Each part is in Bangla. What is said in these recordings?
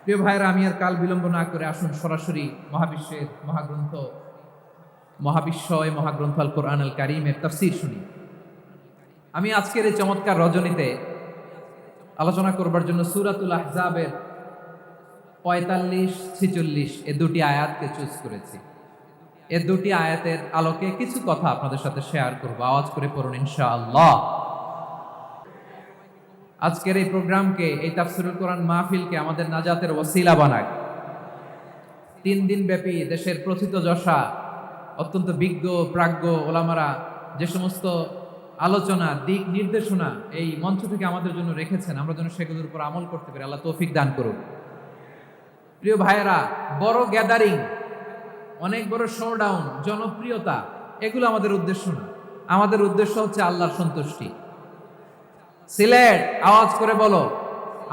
প্রিয় ভাইয়েরা, আমি আর কাল বিলম্ব না করে আসুন সরাসরি মহাবিশ্বের মহাগ্রন্থ মহাগ্রন্থ আল কোরআন আল কারীমের তাফসীর শুনি। আমি আজকের এই চমৎকার রজনীতে আলোচনা করবার জন্য সূরাতুল আহজাবের ৪৫-৪৬ এ দুটি আয়াতকে চুজ করেছি। এ দুটি আয়াতের আলোকে কিছু কথা আপনাদের সাথে শেয়ার করব। আওয়াজ করে পড়ুন ইনশাআল্লাহ। আজকের এই প্রোগ্রামকে, এই তাফসীরুল কোরআন মাহফিলকে আমাদের নাজাতের ওসিলা বানাক। ৩ দিন ব্যাপী দেশের প্রথিতযশা অত্যন্ত বিজ্ঞ প্রাজ্ঞ ওলামারা যে সমস্ত আলোচনা, দিক নির্দেশনা এই মঞ্চ থেকে আমাদের জন্য রেখেছেন, আমরা যেন সেগুলোর উপর আমল করতে পারি। আল্লাহ তৌফিক দান করুন। প্রিয় ভাইয়েরা, বড় গ্যাদারিং, অনেক বড় শোডাউন, জনপ্রিয়তা, এগুলো আমাদের উদ্দেশ্য না। আমাদের উদ্দেশ্য হচ্ছে আল্লাহর সন্তুষ্টি। সিলেট, আওয়াজ করে বলো,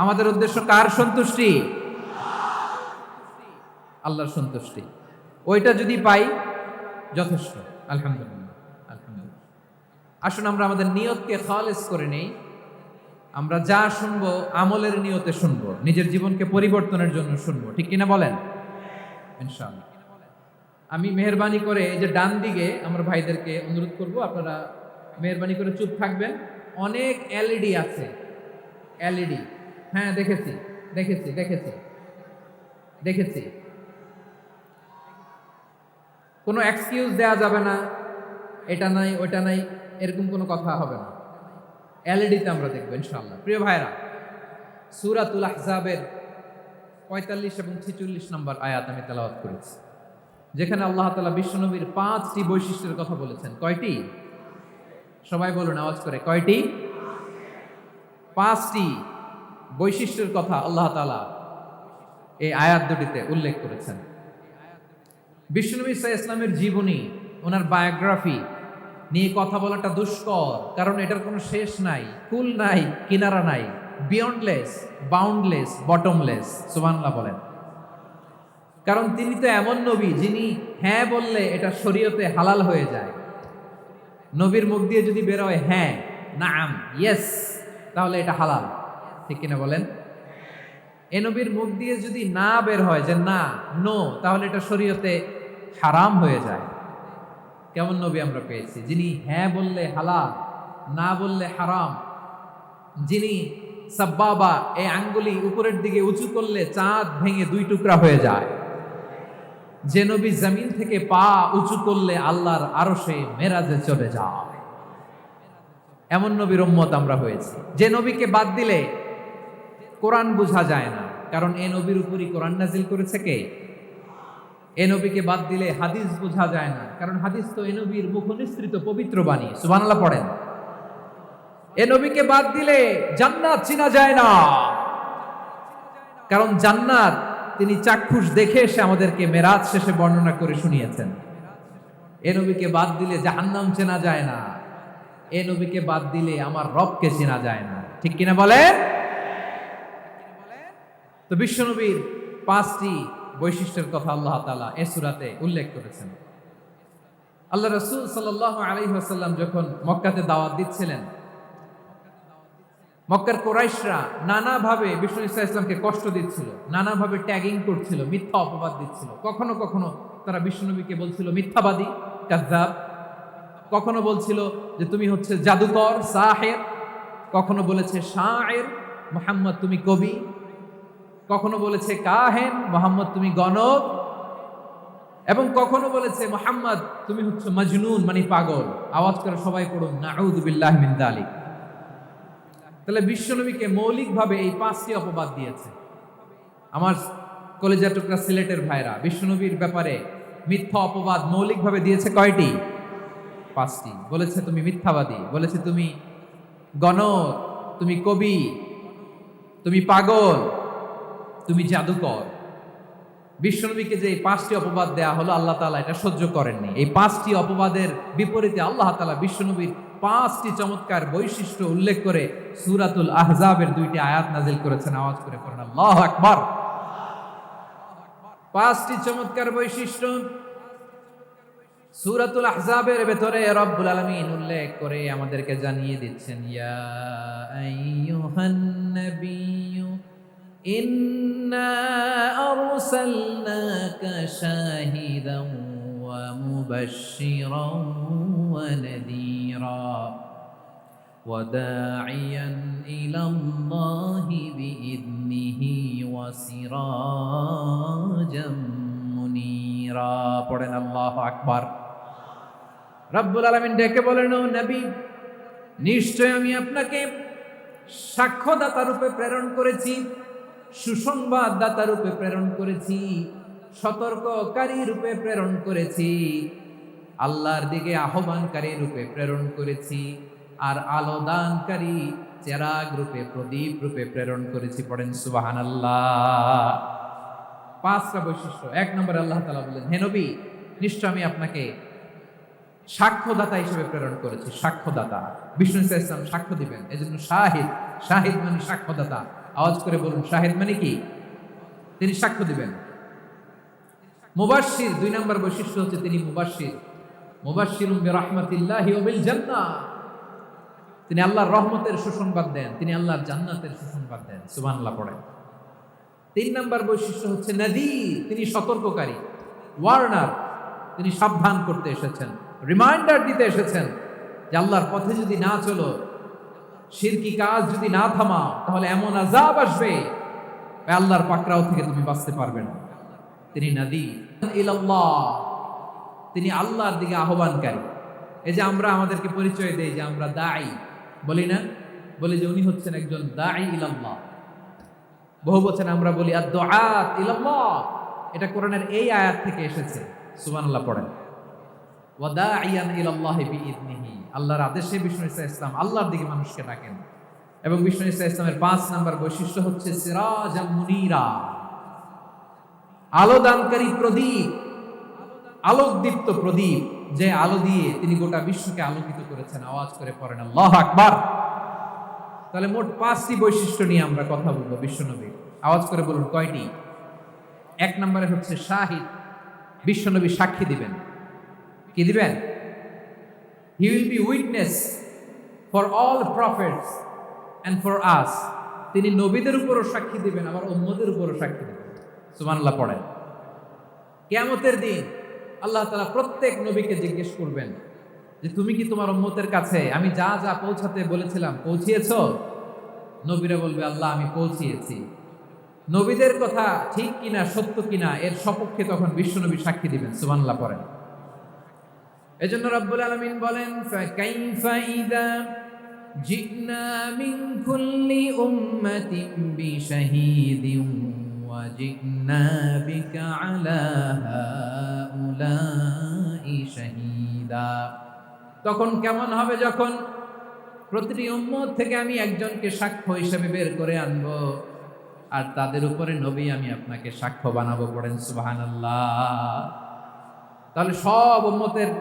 আমাদের উদ্দেশ্য কার সন্তুষ্টি? আল্লাহর সন্তুষ্টি। ওইটা যদি পাই যথেষ্ট। আলহামদুলিল্লাহ, আলহামদুলিল্লাহ। আসুন আমরা আমাদের নিয়তকে খালেস করে নেই। আমরা যা শুনবো আমলের নিয়তে শুনবো, নিজের জীবনকে পরিবর্তনের জন্য শুনবো। ঠিক কিনা বলেন? ইনশাআল্লাহ। আমি মেহেরবানি করে এই যে ডান দিকে আমার ভাইদেরকে অনুরোধ করব, আপনারা মেহেরবানি করে চুপ থাকবেন। অনেক এলইডি আছে, এলইডি। হ্যাঁ, দেখেছি দেখেছি দেখেছি দেখেছি। কোনো এক্সকিউজ দেয়া যাবে না, এটা নাই ওটা নাই, এরকম কোনো কথা হবে না। এলইডিতে আমরা দেখবো ইনশাআল্লাহ। প্রিয় ভাইরা, সূরাতুল আহজাবের ৪৫ এবং ৪৬ নম্বর আয়াত আমি তেলাওয়াত করেছি, যেখানে আল্লাহ তাআলা বিশ্বনবীর ৫টি বৈশিষ্ট্যের কথা বলেছেন। কয়টি? সবাই বলুন আওয়াজ করে, কয়টি? ৫টি বৈশিষ্ট্যের কথা আল্লাহ তাআলা এই আয়াত দুটিতে উল্লেখ করেছেন। বিশ্বনবী সাল্লাল্লাহু আলাইহি ইসলামের জীবনী, ওনার বায়োগ্রাফি নিয়ে কথা বলাটা দুষ্কর, কারণ এটার কোনো শেষ নাই, কুল নাই, কিনারা নাই, বিয়ন্ডলেস, বাউন্ডলেস, বটমলেস। সুবহানাল্লাহ বলেন। কারণ তিনি তো এমন নবী যিনি হ্যাঁ বললে এটা শরীয়তে হালাল হয়ে যায়। নবীর মুখ দিয়ে যদি বের হয় হ্যাঁ, নাম, ইয়েস, তাহলে এটা হালাল। ঠিক কিনা বলেন? এ নবীর মুখ দিয়ে যদি না বের হয় যে না, নো, তাহলে এটা শরীয়তে হারাম হয়ে যায়। কেমন নবী আমরা পেয়েছি, যিনি হ্যাঁ বললে হালাল, না বললে হারাম, যিনি সাব্বাবা, এই আঙ্গুলি উপরের দিকে উঁচু করলে চাঁদ ভেঙে 2 টুকরা হয়ে যায়, যে নবী জমিন থেকে পা উঁচু করলে আল্লাহর আরশে মেরাজে চলে যায়। এমন নবীর উম্মত আমরা হয়েছি। যে নবীকে বাদ দিলে কোরআন বোঝা যায় না, কারণ এ নবীর উপরই কোরআন নাজিল করেছে কে? এ নবীকে বাদ দিলে হাদিস বোঝা যায় না, কারণ হাদিস তো এ নবীর মুখনিসৃত পবিত্র বাণী। সুবহানাল্লাহ পড়েন। এ নবীকে বাদ দিলে জান্নাত চিনা যায় না, কারণ জান্নাত তিনি চাক্ষুষ দেখে এসে আমাদেরকে মেরাজ শেষে বর্ণনা করে শুনিয়েছেন। এ নবীকে বাদ দিলে জাহান্নাম চেনা যায় না, এ নবীকে বাদ দিলে আমার রবকে চেনা যায় না। ঠিক কিনা বলে? তো বিশ্বনবীর 5টি বৈশিষ্ট্যের কথা আল্লাহ তাআলা এই সূরাতে উল্লেখ করেছেন। আল্লাহ রাসূল সাল্লাল্লাহু আলাইহি ওয়াসাল্লাম যখন মক্কাতে দাওয়াত দিচ্ছিলেন, মক্কার কুরাইশরা নানাভাবে বিষ্ণু ইসা ইসলামকে কষ্ট দিচ্ছিল, নানাভাবে ট্যাগিং করছিল, মিথ্যা অপবাদ দিচ্ছিল। কখনো কখনো তারা বিশ্বনবীকে বলছিল মিথ্যাবাদী, কাযযাব। কখনো বলছিল যে তুমি হচ্ছে জাদুকর, সাহের। কখনো বলেছে শায়ের, মুহাম্মদ তুমি কবি। কখনো বলেছে কাহেন, মুহাম্মদ তুমি গণক। এবং কখনো বলেছে মুহাম্মদ তুমি হচ্ছে মজনুন, মানে পাগল। আওয়াজ করে সবাই পড়ুন নাউযু বিল্লাহি মিন যালিক। তাহলে বিশ্বনবীকে মৌলিকভাবে এই 5টি অপবাদ দিয়েছে। আমার কলেজা টুকরা সিলেটের ভাইরা, বিশ্বনবীর ব্যাপারে মিথ্যা অপবাদ মৌলিকভাবে দিয়েছে কয়টি? 5টি। বলেছে তুমি মিথ্যাবাদী, বলেছে তুমি গণক, তুমি কবি, তুমি পাগল, তুমি জাদুকর। বিশ্বনবীকে যে 5টি অপবাদ দেয়া হলো, আল্লাহ তাআলা এটা সহ্য করেননি। এই 5টি অপবাদের বিপরীতে আল্লাহ তাআলা বিশ্বনবীর 5টি চমৎকার বৈশিষ্ট্য উল্লেখ করে সূরাতুল আহজাবের 2টি আয়াত নাজিল করেছেন। আওয়াজ করে পড়ুন আল্লাহু আকবার। 5টি চমৎকার বৈশিষ্ট্য সূরাতুল আহজাবের ভেতরে রব্বুল আলামিন উল্লেখ করে আমাদেরকে জানিয়ে দিচ্ছেন, ইয়া আইয়ুহান নাবিয়্যু ইন্না আরসালনাকা শাহিদান ওয়া মুবাশশিরান ওয়া নাযীরা وداعيا إلى الله بإذنه وسراجا منيرا পড়েন আল্লাহু আকবার। রব্বুল আলামিন ডেকে বলেন, ও নবী, নিশ্চয় আমি আপনাকে সাক্ষ্যদাতা রূপে প্রেরণ করেছি, সুসংবাদদাতা রূপে প্রেরণ করেছি, সতর্ককারী রূপে প্রেরণ করেছি, আল্লাহর দিকে আহ্বানকারী রূপে প্রেরণ করেছি, আর আলো দানকারী চেরাগ রূপে, প্রদীপ রূপে প্রেরণ করেছি। পড়েন সুবহানাল্লাহ। 5টা বৈশিষ্ট্য। 1 নম্বরে আল্লাহ তাআলা বললেন, হে নবী, নিশ্চয় আমি আপনাকে সাক্ষ্যদাতা হিসেবে প্রেরণ করেছি। সাক্ষ্যদাতা, বিষ্ণু ইসা ইসলাম সাক্ষ্য দিবেন, এজন্য শাহিদ। শাহিদ মানে সাক্ষ্যদাতা। আওয়াজ করে বলুন, শাহিদ মানে কি? তিনি সাক্ষ্য দিবেন। মুবাশশির, 2 নম্বর বৈশিষ্ট্য হচ্ছে তিনি মুবাশশির। মুবাশশিরুম বিরাহমাতিল্লাহি ওয়া বিল জান্নাহ, তিনি আল্লাহর রহমতের সুসংবাদ দেন, তিনি আল্লাহর জান্নাতের সুসংবাদ দেন। সুবহানাল্লাহ পড়েন। 3 নম্বর বৈশিষ্ট্য হচ্ছে নাযীর, তিনি সতর্ককারী, ওয়ার্নার, তিনি সাবধান করতে এসেছেন, রিমাইন্ডার দিতে এসেছেন যে আল্লাহর পথে যদি না চলো, শিরকি কাজ যদি না থামাও, তাহলে এমন আযাব আসবে আল্লাহর পাকড়াও থেকে তুমি বাঁচতে পারবে না। তিনি নাযীর ইলাল্লাহ, তিনি আল্লাহর দিকে আহ্বানকারী। এই যে আমরা আমাদেরকে পরিচয় দেই যে আমরা দাঈ, বলি না? বলি যে উনি হচ্ছেন একজন দাঈ ইলাল্লাহ। বহু বচন আমরা বলি আদ-দুআত ইলাল্লাহ। এটা কোরআনের এই আয়াত থেকে এসেছে। সুবহানাল্লাহ পড়েন। ওয়া দাঈয়ান ইলাল্লাহি বিইذনিহি, আল্লাহর আদেশে বিষ্ণু ইসা ইসলাম আল্লাহর দিকে মানুষকে ডাকেন। এবং বিষ্ণু ইসা ইসলামের 5 নম্বর বৈশিষ্ট্য হচ্ছে সিরাজাম মুনীরা, আলো দানকারী প্রদীপ, আলোকদীপ্ত প্রদীপ, যে আলো দিয়ে তিনি গোটা বিশ্বকে আলোকিত করেছেন। আওয়াজ করে পড়েন আল্লাহু আকবার। তাহলে মোট 5টি বৈশিষ্ট্য নিয়ে আমরা কথা বলবো বিশ্বনবীর। আওয়াজ করে বলুন কয়টি? 1 নম্বরে হচ্ছে শাহিদ, বিশ্বনবী সাক্ষী দিবেন। কি দিবেন? He will be witness for all prophets and for us, তিনি নবীদের উপরও সাক্ষী দিবেন, আবার উম্মতের উপরও সাক্ষী দিবেন। সুবহানাল্লাহ পড়েন। কিয়ামতের দিন আল্লাহ তাআলা প্রত্যেক নবীকে জিজ্ঞেস করবেন যে তুমি কি তোমার উম্মতের কাছে আমি যা যা পৌঁছাতে বলেছিলাম পৌঁছিয়েছো? নবীরা বলবে, আল্লাহ আমি পৌঁছিয়েছি। নবীদের কথা ঠিক কিনা, সত্য কিনা, এর সপক্ষে তখন বিশ্বনবী সাক্ষী দিবেন। সুবহানাল্লাহ পড়েন। এজন্য রব্বুল আলামিন বলেন, ফাকাইফা ইযা জিনা মিন কুল্লি উম্মাতিন বিশাহীদিন ওয়া জিনা বিকা আলা হাউলাই শাহীদা। তখন কেমন হবে যখন প্রতিটি উম্মত থেকে আমি একজনকে সাক্ষ্য হিসেবে বের করে আনবো, আর তাদের উপরে নবী আমি আপনাকে সাক্ষ্য বানাবো। পড়েন সুবহানাল্লাহ। তাহলে সব উম্মতের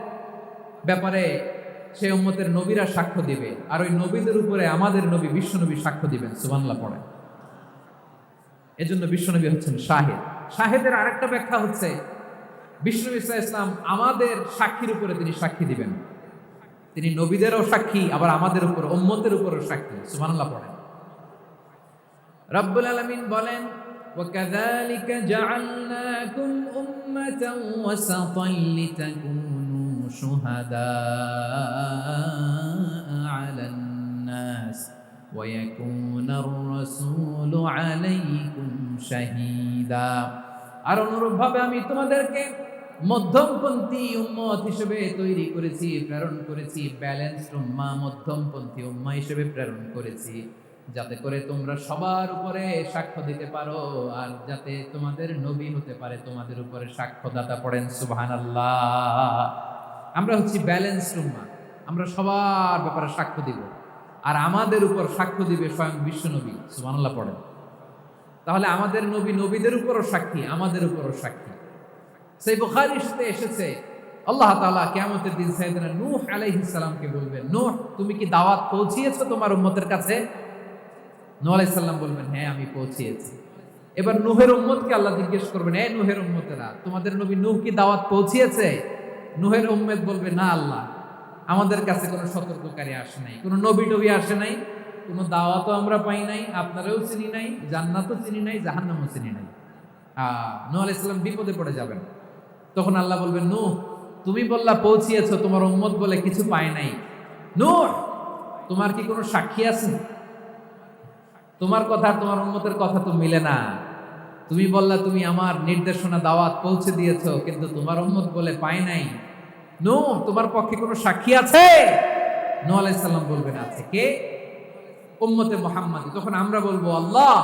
ব্যাপারে সেই উম্মতের নবীরা সাক্ষ্য দিবে, আর ওই নবীদের উপরে আমাদের নবী বিশ্বনবী সাক্ষ্য দিবেন। সুবহানাল্লাহ পড়েন। এজন্য বিশ্বনবী হচ্ছেন শাহিদ। শাহিদের আরেকটা ব্যাখ্যা হচ্ছে বিশ্বনবী সাল্লাল্লাহু আলাইহি ওয়াসাল্লাম আমাদের সাক্ষীর উপরে তিনি সাক্ষী দিবেন। তিনি নবীদেরও সাক্ষী, আবার আমাদের উপর, উম্মতের উপরও সাক্ষী। সুবহানাল্লাহ পড়েন। রব্বুল আলামিন বলেন, وَكَذَلِكَ جَعَلْنَاكُمْ أُمَّةً وَسَطًا لِتَكُونُوا شُهَدَاءَ عَلَى النَّاسِ وَيَكُونَ الرَّسُولُ عَلَيْكُمْ شَهِيدًا। আর অনুরূপভাবে আমি তোমাদেরকে মধ্যমপন্থী উম্মত হিসেবে তৈরি করেছি, প্রেরণ করেছি। ব্যালেন্সড উম্মাহ, মধ্যমপন্থী উম্মাহ হিসেবে প্রেরণ করেছি, যাতে করে তোমরা সবার উপরে সাক্ষ্য দিতে পারো, আর যাতে তোমাদের নবী হতে পারে তোমাদের উপরে সাক্ষ্যদাতা। পড়েন সুবহানাল্লাহ। আমরা হচ্ছি ব্যালেন্সড উম্মাহ, আমরা সবার ব্যাপারে সাক্ষ্য দিব, আর আমাদের উপর সাক্ষ্য দিবে স্বয়ং বিশ্বনবী। সুবহানাল্লাহ পড়েন। তাহলে আমাদের নবী নবীদের উপরও সাক্ষী, আমাদের উপরও সাক্ষী। সেই বুখারীর সাথে এসেছে আল্লাহ তাআলা কিয়ামতের দিন সাইয়েদনা নূহ আলাইহিস সালামকে বলবেন, নূহ তুমি কি দাওয়াত পৌঁছিয়েছো তোমার উম্মতের কাছে? নূহ আলাইহিস সালাম বলবেন, হ্যাঁ আমি পৌঁছিয়েছি। এবার নূহের উম্মতকে আল্লাহ জিজ্ঞেস করবেন, এই নূহের উম্মতেরা, তোমাদের নবী নূহ কি দাওয়াত পৌঁছিয়েছে? নূহের উম্মত বলবে, না আল্লাহ, আমাদের কাছে কোনো সতর্ককারী আসে নাই, কোনো নবী আসে নাই, কোনো দাওয়াতও আমরা পাই নাই, আপনারাও চিনি নাই, জান্নাতও চিনি নাই, জাহান্নামও চিনি নাই। নূহ আলাইহিস সালাম বিপদে পড়ে যাবেন। তখন আল্লাহ বলবেন, নূহ তুমি বললা পৌঁছিয়েছো, তোমার উম্মত বলে কিছু পায় নাই। নূহ তোমার কি কোনো সাক্ষী আছে? তোমার কথা আর তোমার উম্মতের কথা তো মিলে না। তুমি বললা তুমি আমার নির্দেশনা দাওয়াত পৌঁছে দিয়েছো, কিন্তু তোমার উম্মত বলে পায় নাই। নূহ তোমার পক্ষে কোনো সাক্ষী আছে? নূহ আলাইহিস সালাম বলবেন আছে। কে? উম্মতে মুহাম্মাদী। তখন আমরা বলবো আল্লাহ,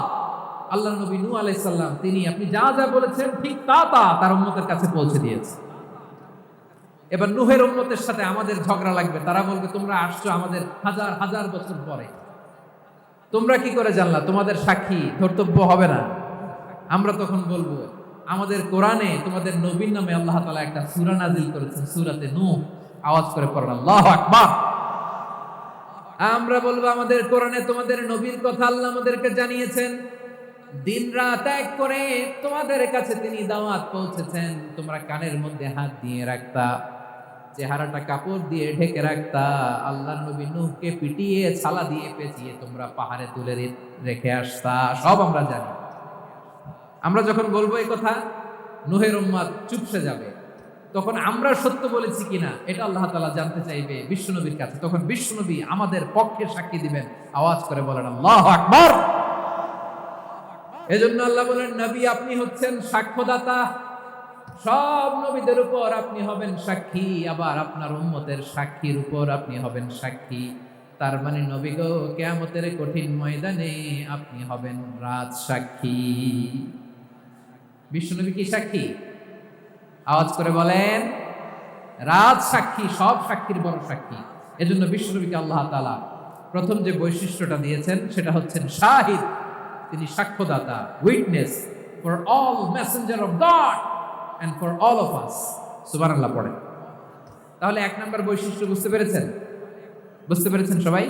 আল্লাহর নবী নূহ আলাইহিস সালাম তিনি আপনি যা যা বলেছেন ঠিক তা তার উম্মতের কাছে পৌঁছে দিয়েছে। এবার নূহের উম্মতের সাথে আমাদের ঝগড়া লাগবে। তারা বলবে তোমরা আসছো আমাদের হাজার হাজার বছর পরে, তোমরা কি করে জানলা? তোমাদের সাক্ষী ধর্তব্য হবে না। আমরা তখন বলবো আমাদের কোরআনে তোমাদের নবীর নামে আল্লাহ তাআলা একটা সূরা নাযিল করেছেন, সূরাতে নূহ। আওয়াজ করে পড়েন আল্লাহু আকবার। আমরা বলবো আমাদের কোরআনে তোমাদের নবীর কথা আল্লাহ আমাদেরকে জানিয়েছেন, দিন রাত এক করে তোমাদের কাছে তিনি দাওয়াত পৌঁছেছেন। তোমরা কানের মধ্যে হাত দিয়ে রাখতা, চেহারাটা কাপড় দিয়ে ঢেকে রাখতা। আল্লাহর নবী নূহকে পিটিয়ে ছালা দিয়ে পেঁচিয়ে তোমরা পাহাড়ে তুলে রেখে আসতা। সব আমরা জানি। আমরা যখন বলবো এই কথা, নূহের উম্মত চুপসে যাবে। তখন আমরা সত্য বলেছি কিনা এটা আল্লাহ তাআলা জানতে চাইবে বিশ্বনবীর কাছে। তখন বিশ্বনবী আমাদের পক্ষে সাক্ষী দিবেন। আওয়াজ করে বলেন আল্লাহু আকবার। এজন্য আল্লাহ বলেন, নবী আপনি হচ্ছেন সাক্ষ্যদাতা, সব নবীদের উপর আপনি হবেন সাক্ষী, আবার আপনার উম্মতের সাক্ষীর উপর আপনি হবেন সাক্ষী। তার মানে নবী গো, কিয়ামতের কঠিন ময়দানে আপনি হবেন রাজ সাক্ষী। বিশ্বনবী কি সাক্ষী? আওয়াজ করে বলেন, রাজ সাক্ষী, সব সাক্ষীর বড় সাক্ষী। এজন্য বিশ্বনবীকে আল্লাহ তাআলা প্রথম যে বৈশিষ্ট্যটা দিয়েছেন সেটা হচ্ছেন শাহিদ। তিনি সাক্ষ্যদাতা, witness for all messenger of God and for all of us. সুবহানাল্লাহ পড়েন। তাহলে এক নাম্বার বৈশিষ্ট্য বুঝতে পেরেছেন? বুঝতে পেরেছেন সবাই?